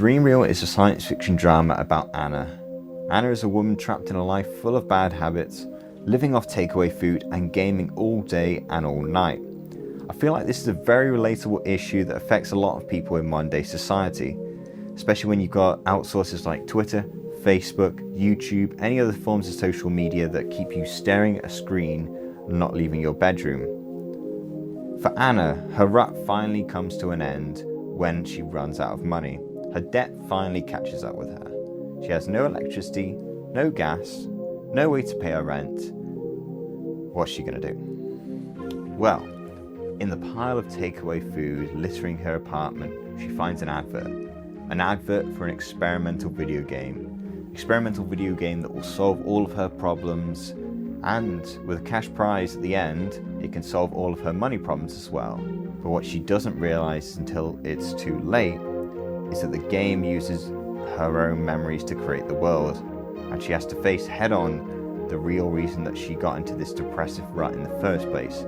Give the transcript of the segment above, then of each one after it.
DreamReel is a science fiction drama about Anna. Anna is a woman trapped in a life full of bad habits, living off takeaway food and gaming all day and all night. I feel like this is a very relatable issue that affects a lot of people in modern day society, especially when you've got outsources like Twitter, Facebook, YouTube, any other forms of social media that keep you staring at a screen and not leaving your bedroom. For Anna, her rut finally comes to an end when she runs out of money. Her debt finally catches up with her. She has no electricity, no gas, no way to pay her rent. What's she gonna do? Well, in the pile of takeaway food littering her apartment, she finds an advert for an experimental video game that will solve all of her problems, and with a cash prize at the end, it can solve all of her money problems as well. But what she doesn't realize until it's too late is that the game uses her own memories to create the world, and she has to face head on the real reason that she got into this depressive rut in the first place.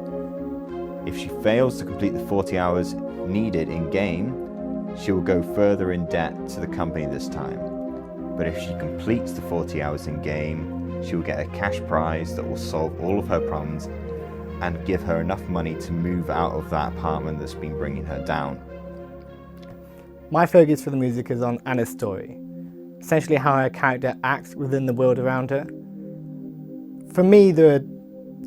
If she fails to complete the 40 hours needed in game, she will go further in debt to the company this time. But if she completes the 40 hours in game, she will get a cash prize that will solve all of her problems and give her enough money to move out of that apartment that's been bringing her down. My focus for the music is on Anna's story, essentially how her character acts within the world around her. For me, there are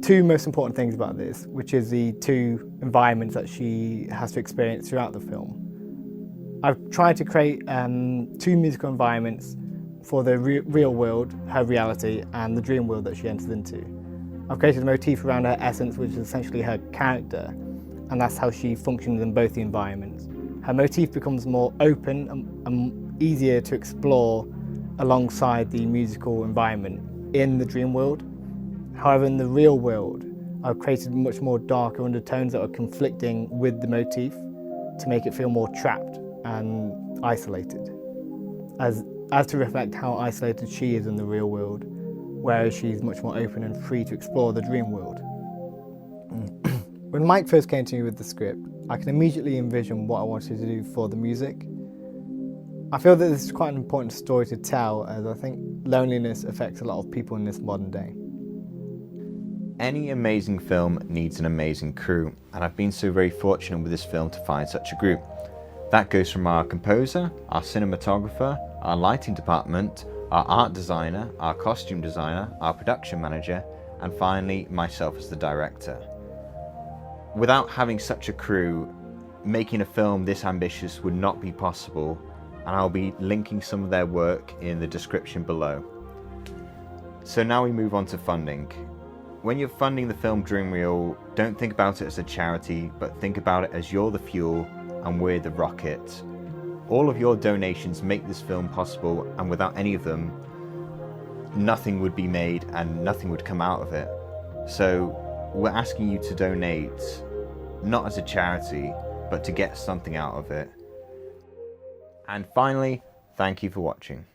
two most important things about this, which is the two environments that she has to experience throughout the film. I've tried to create two musical environments for the real world, her reality, and the dream world that she enters into. I've created a motif around her essence, which is essentially her character, and that's how she functions in both the environments. Her motif becomes more open and easier to explore alongside the musical environment in the dream world. However, in the real world, I've created much more darker undertones that are conflicting with the motif to make it feel more trapped and isolated, as to reflect how isolated she is in the real world, whereas she's much more open and free to explore the dream world. When Mike first came to me with the script, I can immediately envision what I wanted to do for the music. I feel that this is quite an important story to tell, as I think loneliness affects a lot of people in this modern day. Any amazing film needs an amazing crew, and I've been so very fortunate with this film to find such a group. That goes from our composer, our cinematographer, our lighting department, our art designer, our costume designer, our production manager, and finally myself as the director. Without having such a crew, making a film this ambitious would not be possible, and I'll be linking some of their work in the description below. So now we move on to funding. When you're funding the film DreamReel, don't think about it as a charity, but think about it as you're the fuel and we're the rocket. All of your donations make this film possible, and without any of them, nothing would be made and nothing would come out of it. So we're asking you to donate, not as a charity, but to get something out of it. And finally, thank you for watching.